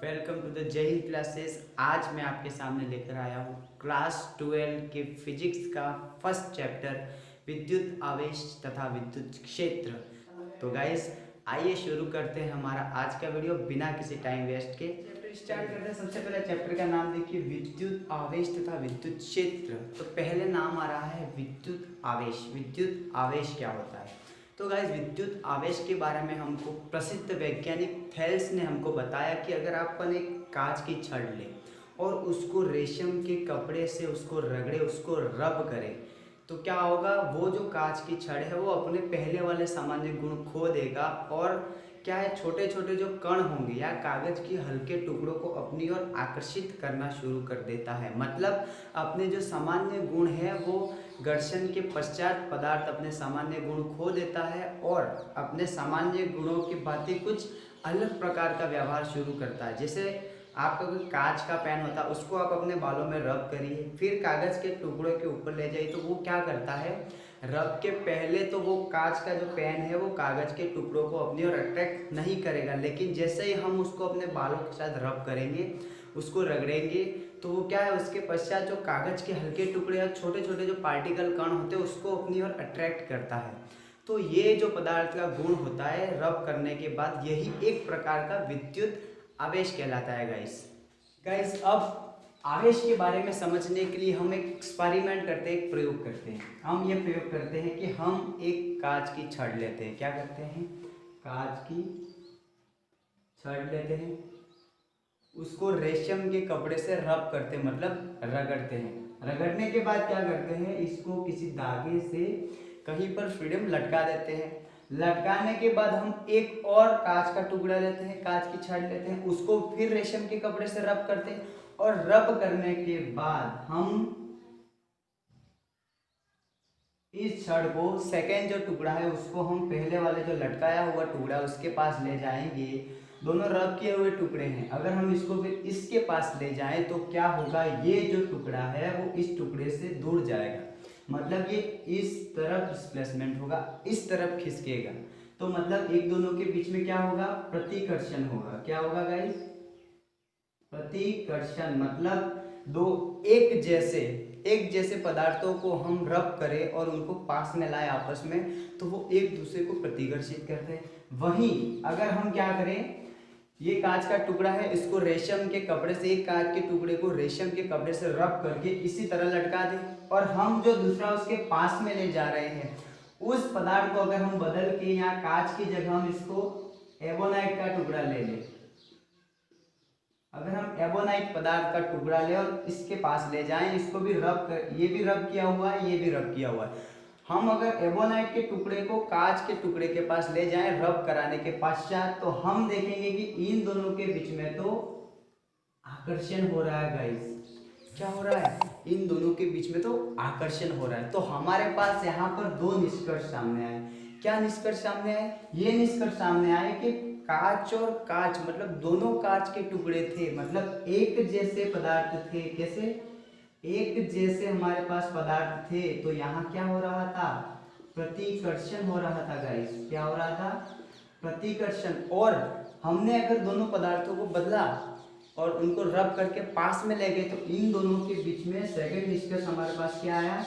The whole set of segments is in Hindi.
वेलकम टू द जय हिंद क्लासेस। आज मैं आपके सामने लेकर आया हूँ क्लास 12 के फिजिक्स का फर्स्ट चैप्टर विद्युत आवेश तथा विद्युत क्षेत्र। तो गाइस आइए शुरू करते हैं हमारा आज का वीडियो बिना किसी टाइम वेस्ट के। चैप्टर स्टार्ट करते हैं। सबसे पहले चैप्टर का नाम देखिए, विद्युत आवेश तथा विद्युत क्षेत्र। तो पहले नाम आ रहा है विद्युत आवेश। विद्युत आवेश क्या होता है? तो गाइस विद्युत आवेश के बारे में हमको प्रसिद्ध वैज्ञानिक थेल्स ने हमको बताया कि अगर अपन एक कांच की छड़ ले और उसको रेशम के कपड़े से उसको रगड़े, उसको रब करें, तो क्या होगा, वो जो कांच की छड़ है वो अपने पहले वाले सामान्य गुण खो देगा और क्या है, छोटे छोटे जो कण होंगे या कागज की हल्के टुकड़ों को अपनी ओर आकर्षित करना शुरू कर देता है। मतलब अपने जो सामान्य गुण है वो घर्षण के पश्चात पदार्थ अपने सामान्य गुण खो देता है और अपने सामान्य गुणों की बातें कुछ अलग प्रकार का व्यवहार शुरू करता है। जैसे आपका कोई कांच का पेन होता है, उसको आप अपने बालों में रब करिए, फिर कागज के टुकड़ों के ऊपर ले जाइए, तो वो क्या करता है, रब के पहले तो वो कांच का जो पेन है वो कागज के टुकड़ों को अपनी ओर अट्रैक्ट नहीं करेगा, लेकिन जैसे ही हम उसको अपने बालों के साथ रब करेंगे, उसको रगड़ेंगे, तो वो क्या है, उसके पश्चात जो कागज के हल्के टुकड़े या छोटे छोटे जो पार्टिकल कण होते हैं उसको अपनी ओर अट्रैक्ट करता है। तो ये जो पदार्थ का गुण होता है रब करने के बाद, यही एक प्रकार का विद्युत आवेश कहलाता है। गाइस अब आवेश के बारे में समझने के लिए हम एक एक्सपेरिमेंट करते हैं, एक प्रयोग करते हैं। हम ये प्रयोग करते हैं कि हम एक कांच की छड़ लेते हैं। क्या करते हैं, कांच की छड़ लेते हैं, उसको रेशम के कपड़े से रब करते हैं, मतलब रगड़ते हैं। रगड़ने के बाद क्या करते हैं, इसको किसी धागे से कहीं पर फ्रीडम लटका देते हैं। लटकाने के बाद हम एक और कांच का टुकड़ा लेते हैं, कांच की छड़ लेते हैं, उसको फिर रेशम के कपड़े से रब करते हैं और रब करने के बाद हम इस छड़ को, सेकेंड जो टुकड़ा है उसको हम पहले वाले जो लटकाया हुआ टुकड़ा उसके पास ले जाएंगे। दोनों रब किए हुए टुकड़े हैं, अगर हम इसको फिर इसके पास ले जाएं तो क्या होगा, ये जो टुकड़ा है वो इस टुकड़े से दूर जाएगा, मतलब ये इस तरफ डिस्प्लेसमेंट होगा, इस तरफ खिसकेगा। तो मतलब एक दोनों के बीच में क्या होगा, प्रतिकर्षण होगा। क्या होगा गाइस, प्रतिकर्षण। मतलब दो एक जैसे पदार्थों को हम रब करें और उनको पास में लाए आपस में, तो वो एक दूसरे को प्रतिकर्षित करते हैं। वहीं अगर हम क्या करें, ये कांच का टुकड़ा है, इसको रेशम के कपड़े से, एक कांच के टुकड़े को रेशम के कपड़े से रब करके इसी तरह लटका दें और हम जो दूसरा उसके पास में ले जा रहे हैं उस पदार्थ को अगर हम बदल के यहाँ कांच की जगह हम इसको एबोनाइट का टुकड़ा ले लें, अगर हम एबोनाइट पदार्थ का टुकड़ा ले और इसके पास ले जाएं, इसको भी रब कर, ये भी रब किया हुआ है, ये भी रब किया हुआ है, हम अगर एबोनाइट के टुकड़े को कांच के टुकड़े के पास ले जाएं रब कराने के पश्चात, तो हम देखेंगे कि इन दोनों के बीच में तो आकर्षण हो रहा है। गाइस क्या हो रहा है, इन दोनों के बीच में तो आकर्षण हो रहा है। तो हमारे पास यहाँ पर दो निष्कर्ष सामने आए। क्या निष्कर्ष सामने आए, ये निष्कर्ष सामने आए कि कांच और कांच, मतलब दोनों कांच के टुकड़े थे, मतलब एक जैसे पदार्थ थे। कैसे, एक जैसे हमारे पास पदार्थ थे, तो यहाँ क्या हो रहा था, प्रतिकर्षण हो रहा था। गाइस क्या हो रहा था, प्रतिकर्षण। और हमने अगर दोनों पदार्थों को बदला और उनको रब करके पास में ले गए, तो इन दोनों के बीच में सेकंड निष्कर्ष हमारे पास क्या आया,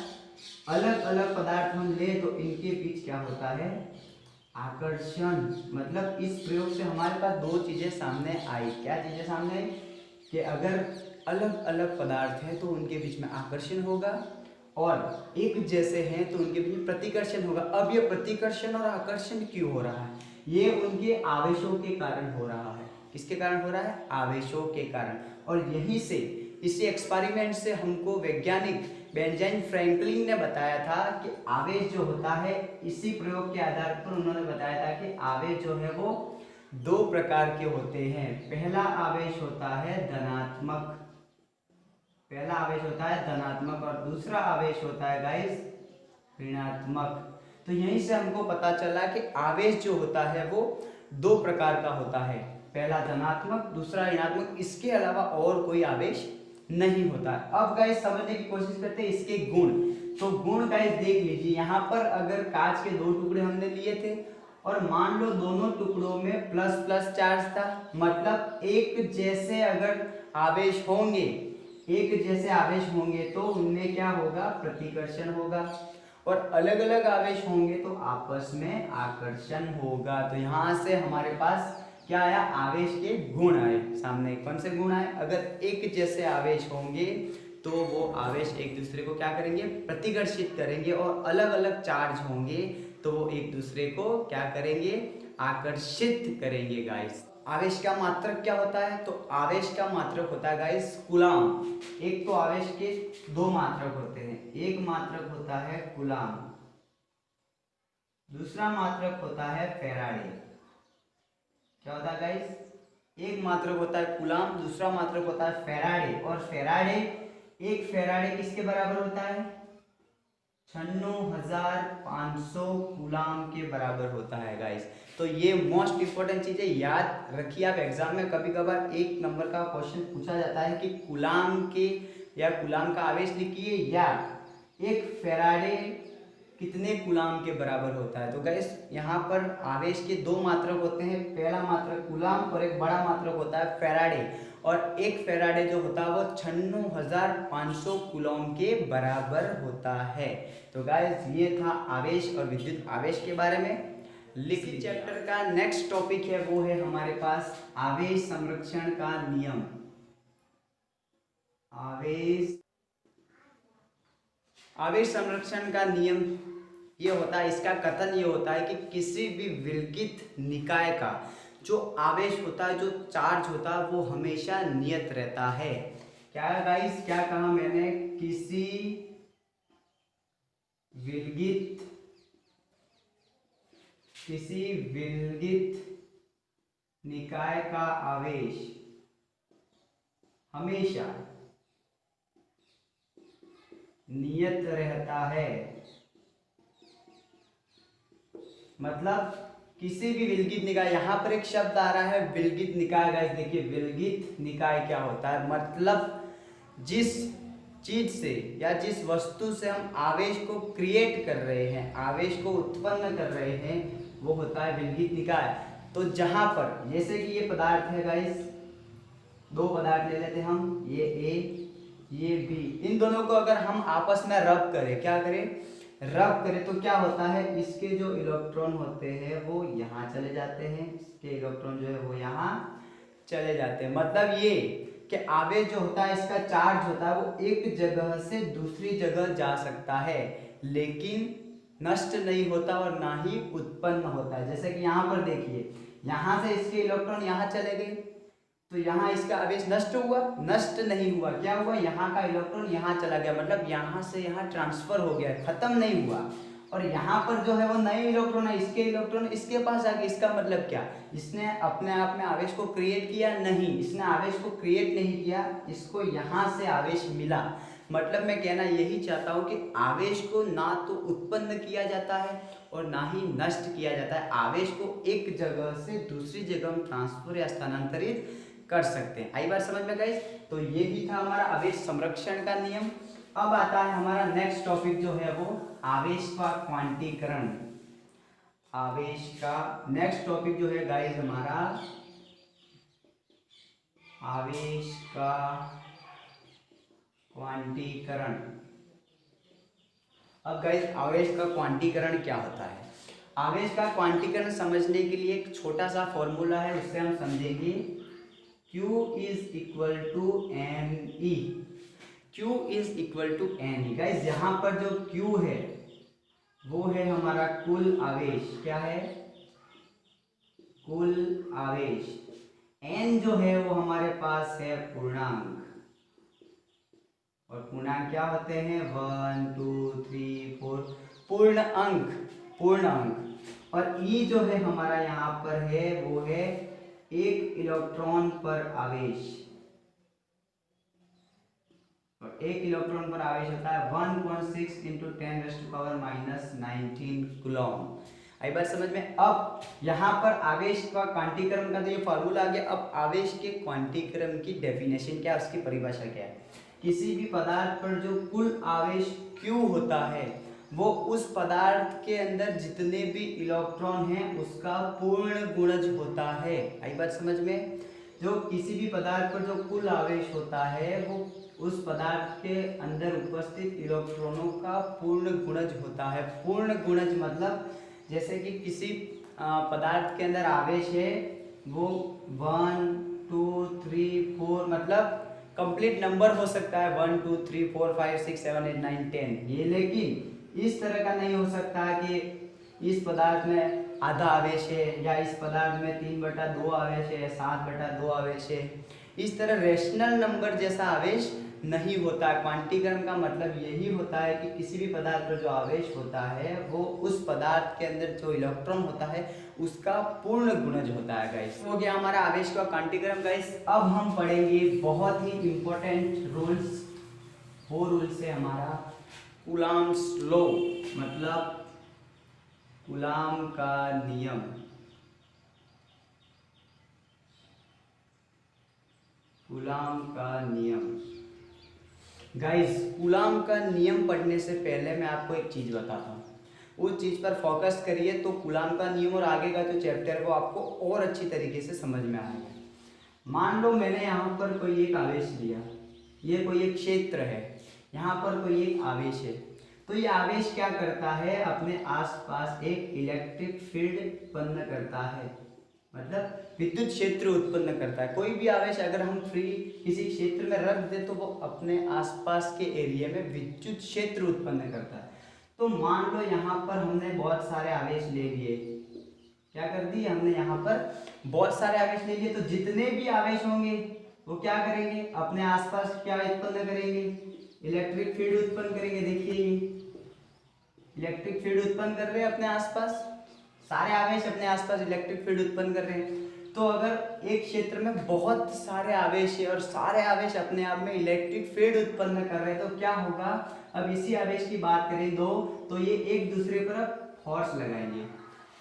अलग अलग पदार्थ हम ले तो इनके बीच क्या होता है, आकर्षण। मतलब इस प्रयोग से हमारे पास दो चीजें सामने आई। क्या चीजें सामने आई, कि अगर अलग अलग पदार्थ हैं तो उनके बीच में आकर्षण होगा और एक जैसे हैं तो उनके बीच में प्रतिकर्षण होगा। अब ये प्रतिकर्षण और आकर्षण क्यों हो रहा है, ये उनके आवेशों के कारण हो रहा है। किसके कारण हो रहा है, आवेशों के कारण। और यहीं से, इसी एक्सपेरिमेंट से हमको वैज्ञानिक बेंजामिन फ्रैंकलिन ने बताया था कि आवेश जो होता है, इसी प्रयोग के आधार पर उन्होंने बताया था कि आवेश जो है वो दो प्रकार के होते हैं। पहला आवेश होता है धनात्मक, पहला आवेश होता है धनात्मक और दूसरा आवेश होता है गाइस ऋणात्मक। तो यहीं से हमको पता चला कि आवेश जो होता है वो दो प्रकार का होता है, पहला धनात्मक, दूसरा ऋणात्मक। इसके अलावा और कोई आवेश नहीं होता। अब गाइस समझने की कोशिश करते हैं इसके गुण। तो गुण गाइस देख लीजिए, यहाँ पर अगर कांच के दो टुकड़े हमने लिए थे और मान लो दोनों टुकड़ों में प्लस प्लस चार्ज था, मतलब एक जैसे अगर आवेश होंगे, एक जैसे आवेश होंगे तो उनमें क्या होगा, प्रतिकर्षण होगा, और अलग अलग आवेश होंगे तो आपस में आकर्षण होगा। तो यहाँ से हमारे पास क्या आया, आवेश के गुण आए सामने। कौन से गुण आए, अगर एक जैसे आवेश होंगे तो वो आवेश एक दूसरे को क्या करेंगे, प्रतिकर्षित करेंगे, और अलग अलग चार्ज होंगे तो वो एक दूसरे को क्या करेंगे, आकर्षित करेंगे गाइस। आवेश का मात्रक क्या होता है, तो आवेश का मात्रक होता है गाइस कूलाम। एक तो आवेश के दो मात्रक होते हैं, एक मात्रक होता है कूलाम, दूसरा मात्रक होता है फैराडे। क्या होता है गाइस, एक मात्रक होता है कूलाम, दूसरा मात्रक होता है फैराडे। और फैराडे, एक फैराडे किसके बराबर होता है, 96,500 कूलाम के बराबर होता है गाइस। तो ये मोस्ट इंपॉर्टेंट चीज है, याद रखिए आप। एग्जाम में कभी कभार एक नंबर का क्वेश्चन पूछा जाता है कि कूलाम के या कूलाम का आवेश लिखिए या एक फैराडे कितने कूलाम के बराबर होता है। तो गाइस यहाँ पर आवेश के दो मात्रक होते हैं, पहला मात्रक कूलाम और एक बड़ा मात्रक होता है फैराडे। और एक फैराडे जो होता है वो 96,500 कूलॉम के बराबर होता है। तो गाइस ये था आवेश और विद्युत आवेश के बारे में। लिखिए चैप्टर का नेक्स्ट टॉपिक है वो है हमारे पास आवेश संरक्षण का नियम। आवेश संरक्षण का नियम ये होता है, इसका कथन ये होता है कि किसी भी विलगित निकाय का जो आवेश होता है, जो चार्ज होता है, वो हमेशा नियत रहता है। क्या गाइस, क्या कहा मैंने, किसी विलगित निकाय का आवेश हमेशा नियत रहता है। मतलब किसी भी विलगित निकाय, यहाँ पर एक शब्द आ रहा है विलगित निकाय। गाइस देखिए विलगित निकाय क्या होता है, मतलब जिस चीज से या जिस वस्तु से हम आवेश को क्रिएट कर रहे हैं, आवेश को उत्पन्न कर रहे हैं, वो होता है विलगित निकाय। तो जहां पर जैसे कि ये पदार्थ है गाइस, दो पदार्थ ले लेते हैं हम, ये ए ये बी, इन दोनों को अगर हम आपस में रब करें, क्या करें, रब करें, तो क्या होता है, इसके जो इलेक्ट्रॉन होते हैं वो यहाँ चले जाते हैं, इसके इलेक्ट्रॉन जो है वो यहाँ चले जाते हैं। मतलब ये कि आवेश जो होता है, इसका चार्ज होता है, वो एक जगह से दूसरी जगह जा सकता है लेकिन नष्ट नहीं होता और ना ही उत्पन्न होता है। जैसे कि यहाँ पर देखिए, यहाँ से इसके इलेक्ट्रॉन यहाँ चले गए तो यहाँ इसका आवेश नष्ट हुआ, नष्ट नहीं हुआ, क्या हुआ, यहाँ का इलेक्ट्रॉन यहाँ चला गया, मतलब यहाँ से यहाँ ट्रांसफर हो गया, खत्म नहीं हुआ। और यहाँ पर जो है वो नए इलेक्ट्रॉन है, इसके इलेक्ट्रॉन इसके पास आ गए। इसका मतलब क्या, इसने अपने आप में आवेश को क्रिएट किया नहीं, इसने आवेश को क्रिएट नहीं किया, इसको यहाँ से आवेश मिला। मतलब मैं कहना यही चाहता हूँ कि आवेश को ना तो उत्पन्न किया जाता है और ना ही नष्ट किया जाता है। आवेश को एक जगह से दूसरी जगह हम ट्रांसफर या स्थानांतरित कर सकते हैं। आई बात समझ में गाइस। तो ये ही था हमारा आवेश संरक्षण का नियम। अब आता है हमारा नेक्स्ट टॉपिक जो है वो आवेश का क्वांटीकरण। आवेश का नेक्स्ट टॉपिक जो है गाइस हमारा आवेश का क्वांटीकरण। अब गाइस आवेश का क्वांटीकरण क्या होता है, आवेश का क्वांटीकरण समझने के लिए एक छोटा सा फॉर्मूला है, उससे हम समझेंगे। Q is equal to N E. Q is equal to N E. Guys यहाँ पर जो Q है वो है हमारा कुल आवेश। क्या है, कुल आवेश। N जो है वो हमारे पास है पूर्णांक, और पूर्णांक क्या होते हैं, 1 2 3 4 पूर्ण अंक, पूर्ण अंक। और E जो है हमारा यहाँ पर है वो है एक इलेक्ट्रॉन पर आवेश, और एक इलेक्ट्रॉन पर आवेश होता है 1.6 × 10⁻⁻19 कूलॉम। आई बात समझ में। अब यहाँ पर आवेश का क्वांटीकरण का तो ये फॉर्मूला आ गया। अब आवेश के क्वांटीकरण की डेफिनेशन क्या है, उसकी परिभाषा क्या है। किसी भी पदार्थ पर जो कुल आवेश Q होता है वो उस पदार्थ के अंदर जितने भी इलेक्ट्रॉन हैं उसका पूर्ण गुणज होता है। आई बात समझ में? जो किसी भी पदार्थ पर जो कुल आवेश होता है वो उस पदार्थ के अंदर उपस्थित इलेक्ट्रॉनों का पूर्ण गुणज होता है। पूर्ण गुणज मतलब जैसे कि किसी पदार्थ के अंदर आवेश है वो 1 2 3 4 मतलब कंप्लीट नंबर हो सकता है 1 2 3 4 5 6 7 8 9 10 ये, लेकिन इस तरह का नहीं हो सकता कि इस पदार्थ में आधा आवेश है या इस पदार्थ में 3/2 आवेश है, 7/2 आवेश है। इस तरह रेशनल नंबर जैसा आवेश नहीं होता है। क्वांटीकरण का मतलब यही होता है कि किसी भी पदार्थ पर जो आवेश होता है वो उस पदार्थ के अंदर जो इलेक्ट्रॉन होता है उसका पूर्ण गुणज होता है गाइस। हो गया हमारा आवेश का क्वांटीकरण गाइस। अब हम पढ़ेंगे बहुत ही इंपॉर्टेंट रूल्स। वो रूल्स है हमारा कूलॉम्स लॉ, मतलब कूलॉम का नियम। कूलॉम का नियम गाइस, कूलॉम का नियम पढ़ने से पहले मैं आपको एक चीज़ बताता हूँ, उस चीज़ पर फोकस करिए तो कूलॉम का नियम और आगे का जो चैप्टर है वो आपको और अच्छी तरीके से समझ में आएगा। मान लो मैंने यहाँ पर कोई एक आवेश लिया, ये कोई एक क्षेत्र है, यहाँ पर कोई एक आवेश है, तो ये आवेश क्या करता है, अपने आसपास एक इलेक्ट्रिक फील्ड उत्पन्न करता है, मतलब विद्युत क्षेत्र उत्पन्न करता है। कोई भी आवेश अगर हम फ्री किसी क्षेत्र में रख दे तो वो अपने आसपास के एरिया में विद्युत क्षेत्र उत्पन्न करता है। तो मान लो यहाँ पर हमने बहुत सारे आवेश ले लिए, क्या कर दिए हमने, यहाँ पर बहुत सारे आवेश ले लिए, तो जितने भी आवेश होंगे वो क्या करेंगे, अपने आसपास क्या उत्पन्न करेंगे, इलेक्ट्रिक फील्ड उत्पन्न करेंगे। देखिए ये इलेक्ट्रिक फील्ड उत्पन्न कर रहे हैं अपने आसपास, सारे आवेश अपने आसपास इलेक्ट्रिक फील्ड उत्पन्न कर रहे हैं। तो अगर एक क्षेत्र में बहुत सारे आवेश है और सारे आवेश अपने आप में इलेक्ट्रिक फील्ड उत्पन्न कर रहे हैं तो क्या होगा, अब इसी आवेश की बात करें दो, तो ये एक दूसरे पर फोर्स लगाएंगे,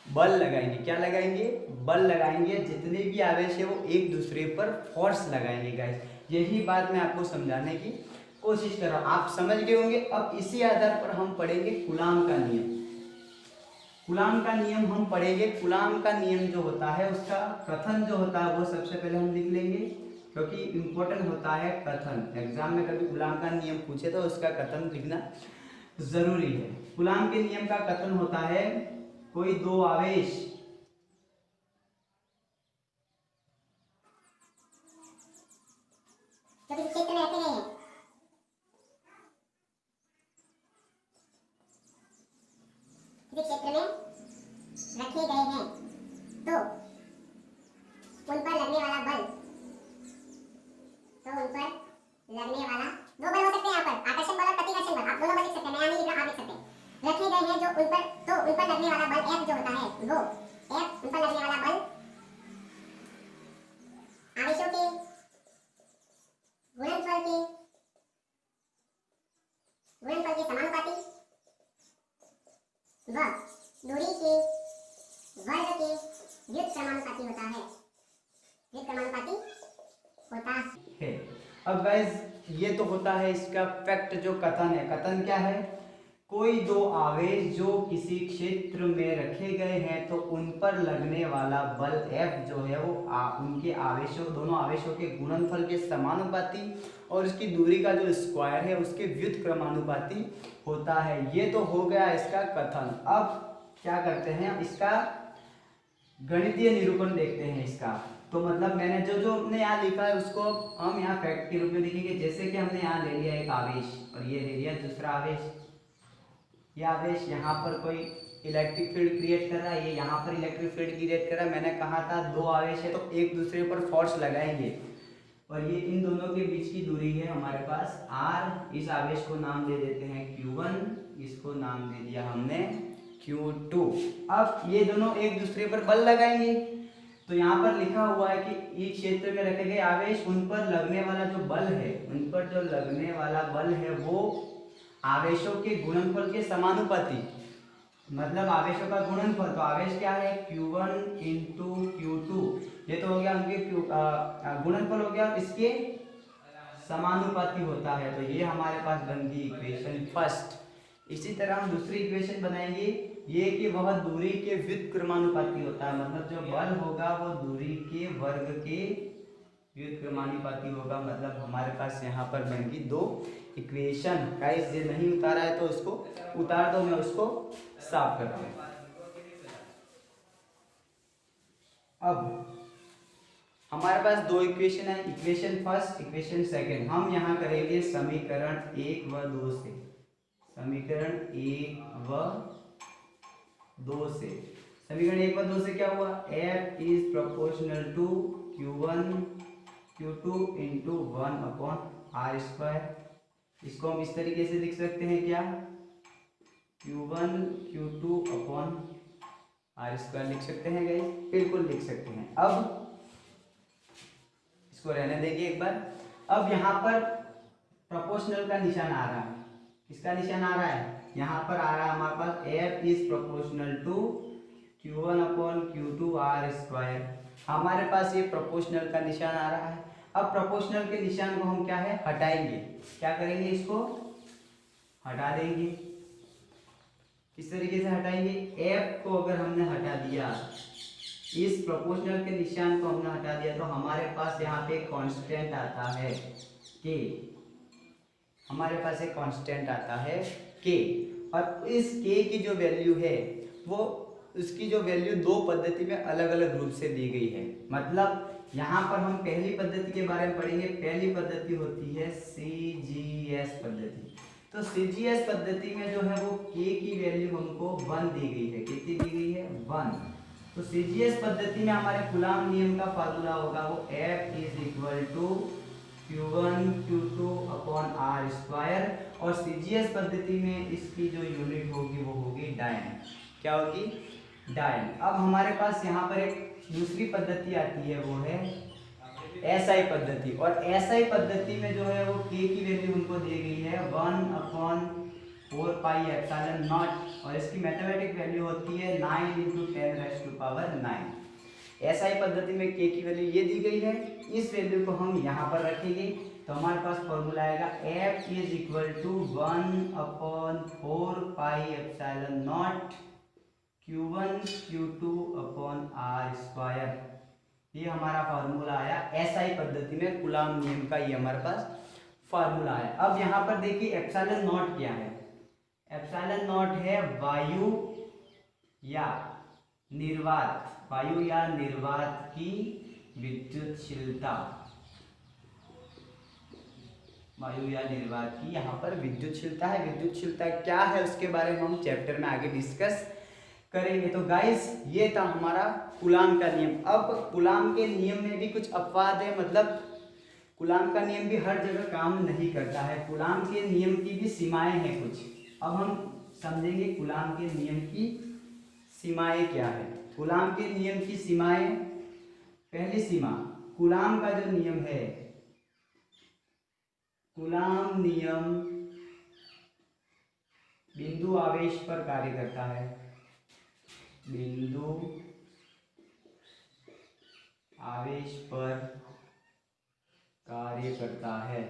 बल लगाएंगे। क्या लगाएंगे, बल लगाएंगे। जितने भी आवेश है वो एक दूसरे पर फोर्स लगाएंगे गाइस। यही बात मैं आपको समझाने की कोशिश कर रहा हूँ, आप समझ गए होंगे। अब इसी आधार पर हम पढ़ेंगे कूलॉम का नियम। कूलॉम का नियम हम पढ़ेंगे। कूलॉम का नियम जो होता है उसका कथन जो होता है वो सबसे पहले हम लिख लेंगे, क्योंकि इम्पोर्टेंट होता है कथन। एग्जाम में कभी कूलॉम का नियम पूछे तो उसका कथन लिखना जरूरी है। कूलॉम के नियम का कथन होता है, कोई दो आवेश क्षेत्र में रखे गए हैं, क्षेत्र में रखे गए हैं तो उन पर लगने वाला बल, तो उन पर लगने वाला दो बल हो सकते हैं यहाँ पर, आकर्षण बल और प्रतिकर्षण बल, आप दोनों बल लिख सकते हैं, मैं नहीं लिख रहा, आप लिख सकते हैं। रखे गए हैं जो उन पर, तो उन पर लगने वाला बल F जो होता है वो F, उन पर लगने वाला बल आवेशों के गुणनफल के समानुपाती व दूरी के वर्ग के व्युत्क्रमानुपाती होता है, व्युत्क्रमानुपाती होता है। अब गाइस ये तो होता है इसका फैक्ट जो कथन है। कथन क्या है, कोई दो आवेश जो किसी क्षेत्र में रखे गए हैं तो उन पर लगने वाला बल F जो है वो उनके आवेशों, दोनों आवेशों के गुणनफल के समानुपाती और उसकी दूरी का जो स्क्वायर है उसके व्युत्क्रमानुपाती होता है। ये तो हो गया इसका कथन। अब क्या करते हैं, इसका गणितीय निरूपण देखते हैं इसका। तो मतलब मैंने जो हमने यहाँ लिखा है उसको हम यहाँ फैक्ट के रूप में लिखेंगे। जैसे कि हमने यहाँ ले लिया एक आवेश और ये ले लिया दूसरा आवेश, ये आवेश यहाँ पर कोई इलेक्ट्रिक फील्ड क्रिएट कर रहा है, ये यहाँ पर इलेक्ट्रिक फील्ड क्रिएट कर रहा है। मैंने कहा था दो आवेश है तो एक दूसरे पर फोर्स लगाएंगे और ये इन दोनों के बीच की दूरी है हमारे पास r। इस आवेश को नाम दे देते हैं Q1, इसको नाम दे दिया हमने Q2। अब ये दोनों एक दूसरे पर बल लगाएंगे तो यहाँ पर लिखा हुआ है कि इस क्षेत्र में रखे गए आवेश, उन पर लगने वाला जो बल है, उन पर जो लगने वाला बल है वो आवेशों के गुणनफल के समानुपाती, मतलब आवेशों का गुणनफल। तो आवेश क्या है, Q1 इंटू Q2, ये तो हो गया उनके गुणनफल हो गया, इसके समानुपाती होता है। तो ये हमारे पास बन गई इक्वेशन फर्स्ट। इसी तरह हम दूसरी इक्वेशन बनाएंगे, ये कि वह दूरी के व्युत्क्रमानुपाती होता है, मतलब जो बल होगा वो दूरी के वर्ग के व्युत्क्रमानुपाती होगा। मतलब हमारे पास यहाँ पर बनेगी दो इक्वेशन। गाइस ये नहीं उतारा है तो उसको उतार दो, मैं उसको साफ कर रहा हूँ। अब हमारे पास दो इक्वेशन है, इक्वेशन फर्स्ट, इक्वेशन सेकंड। हम यहाँ करेंगे समीकरण 1 व 2 से, समीकरण 1 व 2 से। समीकरण 1 व 2 से क्या हुआ, F is proportional to Q1 Q2 into 1/r²। इसको हम इस तरीके से लिख सकते हैं क्या, Q1 Q2/r² लिख सकते हैं गाइस, बिल्कुल लिख सकते हैं। अब इसको रहने देंगे एक बार। अब यहाँ पर प्रोपोर्शनल का निशान आ रहा है, किसका निशान आ रहा है, यहाँ पर आ रहा है हमारे पास F is proportional to Q1/Q2r²। हमारे पास ये प्रोपोर्शनल का निशान आ रहा है। अब प्रोपोर्शनल के निशान को हम क्या है, हटाएंगे। क्या करेंगे, इसको हटा देंगे। किस तरीके से हटाएंगे, F को अगर हमने हटा दिया, इस प्रोपोर्शनल के निशान को हमने हटा दिया, तो हमारे पास यहाँ पे कांस्टेंट आता है के, हमारे पास एक कांस्टेंट आता है के। और इस के की जो वैल्यू है वो, उसकी जो वैल्यू दो पद्धति में अलग अलग रूप से दी गई है। मतलब यहाँ पर हम पहली पद्धति के बारे में पढ़ेंगे। पहली पद्धति होती है CGS पद्धति। तो CGS पद्धति में जो है वो के की वैल्यू हमको 1 दी गई है। कितनी दी गई है, 1। तो CGS पद्धति में हमारे कूलाम नियम का फार्मूला होगा वो F is equal to Q1 Q2/r²। और CGS पद्धति में इसकी जो यूनिट होगी वो होगी डायन। क्या होगी, डायन। अब हमारे पास यहाँ पर एक दूसरी पद्धति आती है, वो है SI पद्धति। और SI पद्धति में जो है वो k की वैल्यू उनको दी गई है 1/4πε0, और इसकी मैथमेटिक वैल्यू होती है 9 × 10⁹ SI पद्धति में k की वैल्यू ये दी गई है। इस वैल्यू को हम यहाँ पर रखेंगे तो हमारे पास फॉर्मूला आएगा F is equal to 1/4πε0 Q1 Q2/r²। ये हमारा फार्मूला आया SI पद्धति में कूलाम नियम का, ये हमारे पास फार्मूला आया। अब यहाँ पर देखिए एप्सिलॉन नॉट क्या है, एप्सिलॉन नॉट है वायु या निर्वात, वायु या निर्वात की विद्युतशीलता, वायु या निर्वात की यहाँ पर विद्युतशीलता है। विद्युतशीलता क्या है उसके बारे में हम चैप्टर में आगे डिस्कस करेंगे। तो गाइस ये था हमारा कूलाम का नियम। अब कूलाम के नियम में भी कुछ अपवाद है, मतलब कूलाम का नियम भी हर जगह काम नहीं करता है। कूलाम के नियम की भी सीमाएं हैं कुछ। अब हम समझेंगे कूलाम के नियम की सीमाएं क्या है। कूलाम के नियम की सीमाएं, पहली सीमा, कूलाम का जो नियम है, कूलाम नियम बिंदु आवेश पर कार्य करता है, बिंदु आवेश पर कार्य करता है।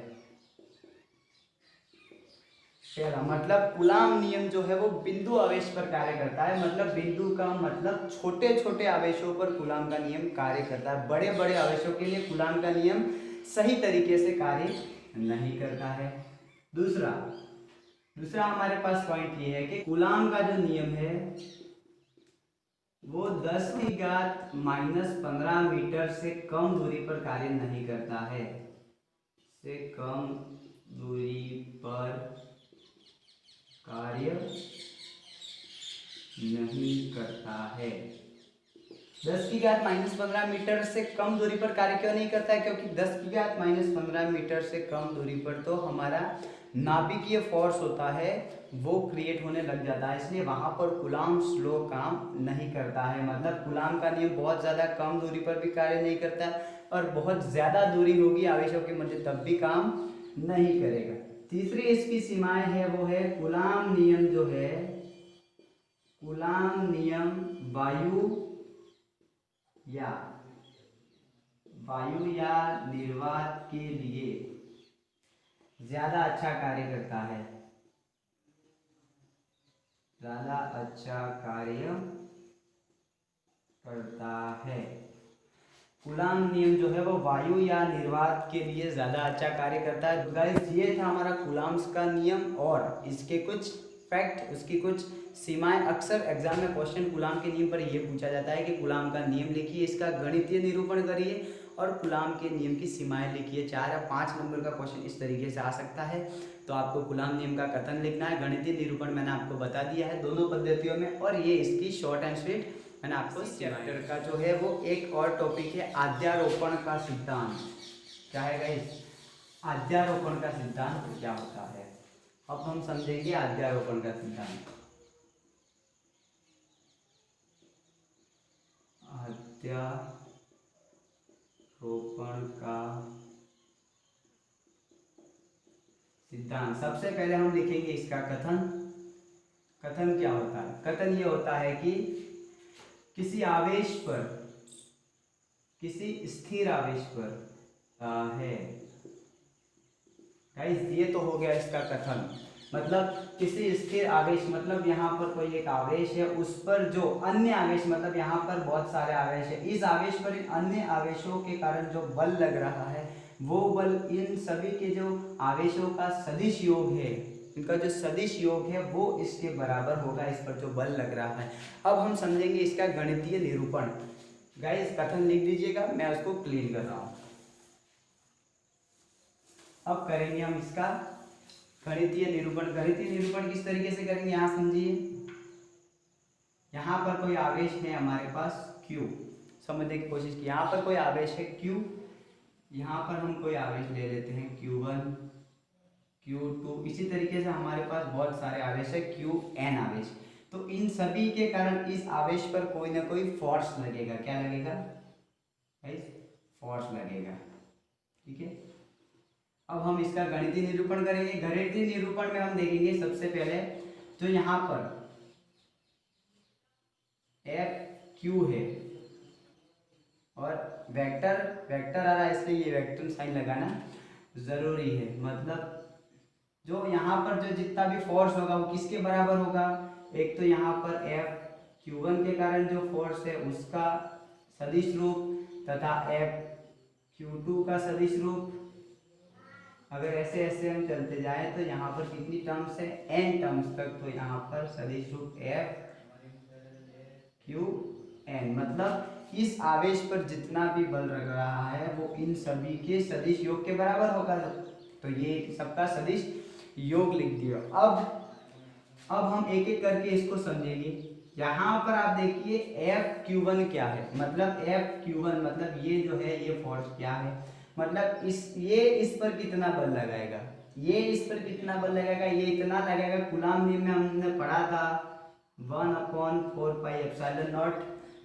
पहला मतलब कूलाम नियम जो है वो बिंदु आवेश पर कार्य करता है। मतलब बिंदु का मतलब छोटे छोटे आवेशों पर कूलाम का नियम कार्य करता है। बड़े बड़े आवेशों के लिए कूलाम का नियम सही तरीके से कार्य नहीं करता है। दूसरा हमारे पास पॉइंट ये है कि कूलाम का जो नियम है वो 10⁻⁻15 मीटर से कम दूरी पर कार्य नहीं करता है, से कम दूरी पर कार्य नहीं करता है। 10⁻⁻15 मीटर से कम दूरी पर कार्य क्यों नहीं करता है, क्योंकि 10⁻⁻15 मीटर से कम दूरी पर तो हमारा नाभिकीय फोर्स होता है वो क्रिएट होने लग जाता है, इसलिए वहां पर कूलाम स्लो काम नहीं करता है। मतलब कूलाम का नियम बहुत ज़्यादा कम दूरी पर भी कार्य नहीं करता और बहुत ज़्यादा दूरी होगी आवेशों के मध्य तब भी काम नहीं करेगा। तीसरी इसकी सीमाएं है वो है कूलाम नियम जो है, कूलाम नियम वायु या निर्वात के लिए ज्यादा अच्छा कार्य करता है। ज़्यादा अच्छा कार्य करता है। कूलाम नियम जो है वो वायु या निर्वात के लिए ज़्यादा अच्छा कार्य करता है। गाइस ये था हमारा कूलाम्स का नियम और इसके कुछ फैक्ट, उसकी कुछ सीमाएं। अक्सर एग्जाम में क्वेश्चन कूलाम के नियम पर ये पूछा जाता है कि कूलाम का नियम लिखिए, इसका गणितीय निरूपण करिए और कूलाम के नियम की सीमाएं लिखिए। 4 या 5 नंबर का क्वेश्चन इस तरीके से आ सकता है। तो आपको कूलाम नियम का कथन लिखना है, गणितीय निरूपण मैंने आपको बता दिया है दोनों पद्धतियों में, और ये इसकी शॉर्ट एंड स्वीट मैंने आपको। चैप्टर का जो है वो एक और टॉपिक है अध्यारोपण का सिद्धांत। क्या है गाइस? अध्यारोपण का सिद्धांत क्या होता है, अब हम समझेंगे अध्यारोपण का सिद्धांत। अध्यारोपण का सिद्धांत, सबसे पहले हम लिखेंगे इसका कथन। कथन क्या होता है? कथन ये होता है कि किसी आवेश पर, किसी स्थिर आवेश पर है। गाइस ये तो हो गया इसका कथन, मतलब किसी स्थिर आवेश, मतलब यहाँ पर कोई एक आवेश है, उस पर जो अन्य आवेश, मतलब यहाँ पर बहुत सारे आवेश है, इस आवेश पर इन अन्य आवेशों के कारण जो बल लग रहा है वो बल इन सभी के जो आवेशों का सदिश योग है, इनका जो सदिश योग है वो इसके बराबर होगा, इस पर जो बल लग रहा है। अब हम समझेंगे इसका गणितीय निरूपण। गाइस कथन लिख दीजिएगा, मैं उसको क्लीन कर रहा हूँ। अब करेंगे हम इसका गणितीय निरूपण। गणितीय निरूपण किस तरीके से करेंगे यहाँ समझिए। यहाँ पर कोई आवेश है हमारे पास Q, समझने की कोशिश की। यहाँ पर कोई आवेश है Q, यहाँ पर हम कोई आवेश ले लेते हैं Q1, Q2, इसी तरीके से हमारे पास बहुत सारे आवेश है Qn आवेश। तो इन सभी के कारण इस आवेश पर कोई ना कोई फोर्स लगेगा। क्या लगेगा? फोर्स लगेगा, ठीक है। अब हम इसका गणितीय निरूपण करेंगे। गणितीय निरूपण में हम देखेंगे सबसे पहले जो यहाँ पर FQ है और वेक्टर आ रहा है, इसलिए ये वेक्टर साइन लगाना जरूरी है। मतलब जो यहाँ पर जो जितना भी फोर्स होगा वो किसके बराबर होगा? एक तो यहाँ पर FQ1 के कारण जो फोर्स है उसका सदिश रूप तथा FQ2 का सदिश रूप। अगर ऐसे ऐसे हम चलते जाएं तो यहाँ पर कितनी टर्म्स है? n टर्म्स तक। तो यहाँ पर सदिश रूप FQn, मतलब इस आवेश पर जितना भी बल लग रहा है वो इन सभी के सदिश योग के बराबर होगा। तो ये सबका सदिश योग लिख दिया। अब हम एक एक करके इसको समझेंगे। यहाँ पर आप देखिए FQ1 क्या है, मतलब FQ1 मतलब ये जो है ये फोर्स क्या है, मतलब इस पर कितना बल लगाएगा, ये इस पर कितना बल लगाएगा, ये इतना लगेगा। कूलाम नियम में हमने पढ़ा था 1/4πε0।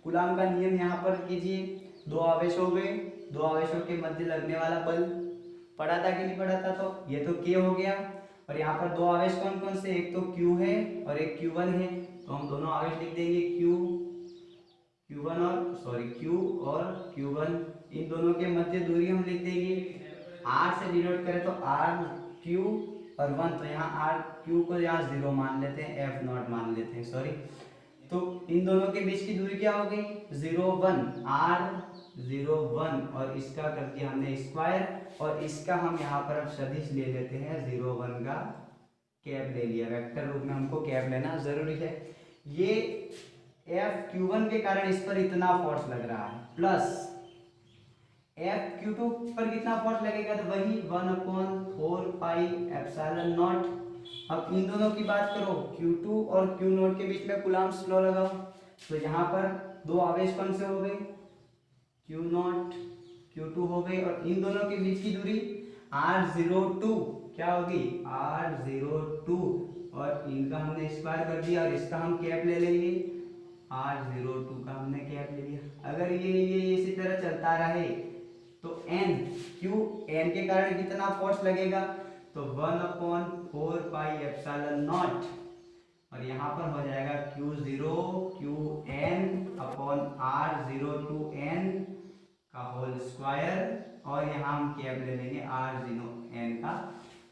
कूलाम का नियम यहाँ पर कीजिए। दो आवेश हो गए, दो आवेशों के मध्य लगने वाला बल पढ़ा था कि नहीं पढ़ा था? तो ये तो K हो गया, और यहाँ पर दो आवेश कौन कौन से? एक तो Q है और एक Q1 है। तो हम दोनों आवेश लिख देंगे Q और Q1। इन दोनों के मध्य दूरी हम लिख देंगे, R से डिनोट करें तो RQ और 1, तो यहाँ RQ को यहाँ 0 मान लेते हैं, F0 मान लेते हैं, सॉरी। तो इन दोनों के बीच की दूरी क्या हो गई? 0 1, R0 1, और इसका कर दिया हमने स्क्वायर, और इसका हम यहाँ पर अब सदिश ले लेते हैं 0 1 का कैप ले लिया। वेक्टर रूप में हमको कैप लेना जरूरी है। ये FQ1 के कारण इस पर इतना फोर्स लग रहा है, प्लस FQ2 पर कितना फोर्स लगेगा? तो वही 1/4πε0। अब इन दोनों की बात करो, Q2 और Q0 के बीच में कूलाम्स लॉ लगाओ। तो यहाँ पर दो आवेश कौन से हो गए? Q0 Q2 हो गए, और इन दोनों के बीच की दूरी R02 क्या होगी? R02, और इनका हमने स्क्वायर कर दिया और इसका हम कैप ले लेंगे। R02 का हमने कैप ले लिया। अगर ये इसी तरह चलता रहे तो n के कारण कितना फोर्स लगेगा? तो 1/4πε0, और यहाँ पर हो जाएगा Q0 Qn/R02n का होल स्क्वायर, और यहाँ हम कैप ले लेंगे R0n का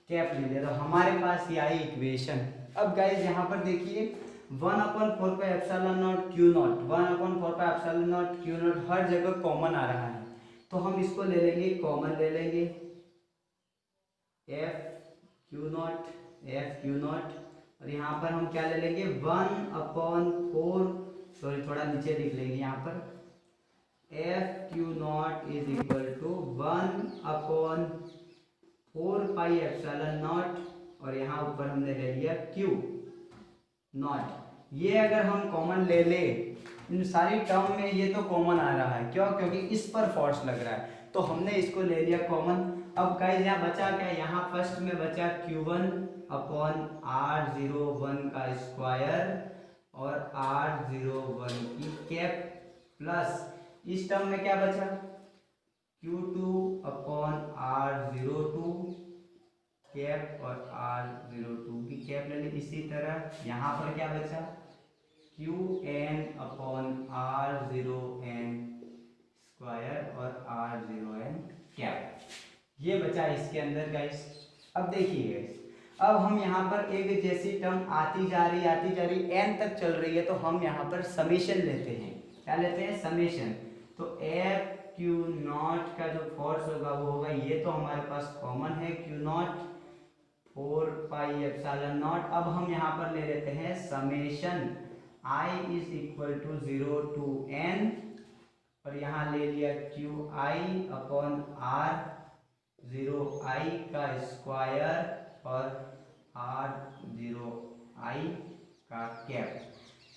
कैप ले लिया। तो हमारे पास ये आई इक्वेशन। अब गाइस यहाँ पर देखिए 1/4 Q not 1/4 Q not her जगह कॉमन आ रहा है, तो हम इसको ले लेंगे, कॉमन ले लेंगे एफ क्यू नॉट और यहाँ पर हम क्या ले लेंगे 1/4, सॉरी थोड़ा नीचे लिख लेंगे यहाँ पर, F Q naught is equal to 1/4πε0 और यहाँ ऊपर हमने ले लिया क्यू नॉट। ये अगर हम कॉमन ले ले इन सारी टर्म में, ये तो कॉमन आ रहा है, क्यों? क्योंकि इस पर फोर्स लग रहा है, तो हमने इसको ले लिया कॉमन। अब गाइस यहाँ बचा क्या? यहाँ फर्स्ट में बचा Q1/R01 का स्क्वायर और R01 की कैप प्लस इस टर्म में क्या बचा? Q2/R02 कैप और R02 की कैप ले ली। इसी तरह यहाँ पर क्या बचा? Qn/R0n स्क्वायर और R0n कैप, ये बचा इसके अंदर गाइस। अब देखिए गाइस, अब हम यहाँ पर एक जैसी टर्म आती जा रही n तक चल रही है, तो हम यहाँ पर समेशन लेते हैं। क्या लेते हैं? समेशन। तो एफ क्यू नॉट का जो फोर्स होगा वो होगा, ये तो हमारे पास कॉमन है क्यू नॉट 4πε0। अब हम यहाँ पर ले लेते हैं summation i is equal to 0 to n और यहाँ ले लिया Qi/R0i का स्क्वायर और R0i का कैप।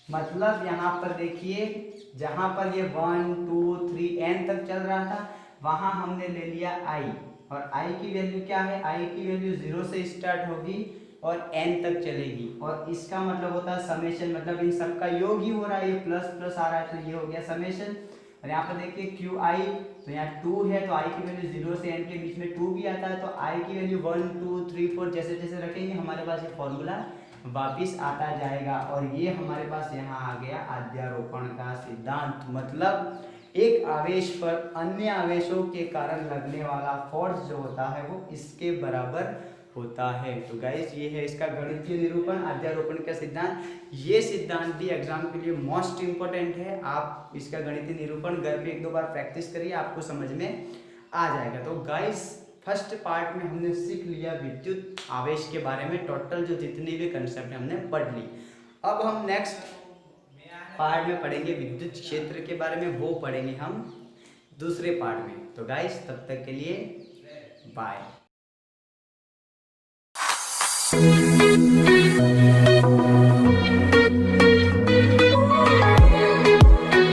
मतलब यहाँ पर देखिए, जहाँ पर ये 1 2 3 n तक चल रहा था, वहाँ हमने ले लिया i और i की वैल्यू क्या है? i की वैल्यू 0 से स्टार्ट होगी और n तक चलेगी, और इसका मतलब होता है समेशन, मतलब इन सब का योग ही हो रहा है, ये प्लस प्लस आ रहा है, तो ये हो गया समेशन। और यहाँ पर देखिए क्यू आई, तो यहाँ 2 है, तो i की वैल्यू 0 से n के बीच में 2 भी आता है, तो i की वैल्यू 1 2 3 4 जैसे जैसे रखेंगे हमारे पास ये फॉर्मूला वापिस आता जाएगा। और ये हमारे पास यहाँ आ गया अध्यारोपण का सिद्धांत। मतलब एक आवेश पर अन्य आवेशों के कारण लगने वाला फोर्स जो होता है वो इसके बराबर होता है। तो गाइस ये है इसका गणितीय निरूपण, अध्यारोपण का सिद्धांत। ये सिद्धांत भी एग्जाम के लिए मोस्ट इंपॉर्टेंट है। आप इसका गणितीय निरूपण घर पे 1-2 बार प्रैक्टिस करिए, आपको समझ में आ जाएगा। तो गाइस फर्स्ट पार्ट में हमने सीख लिया विद्युत आवेश के बारे में, टोटल जो जितनी भी कंसेप्ट हमने पढ़ ली। अब हम नेक्स्ट पार्ट में पढ़ेंगे विद्युत क्षेत्र के बारे में, वो पढ़ेंगे हम दूसरे पार्ट में। तो गाइस तब तक के लिए बाय।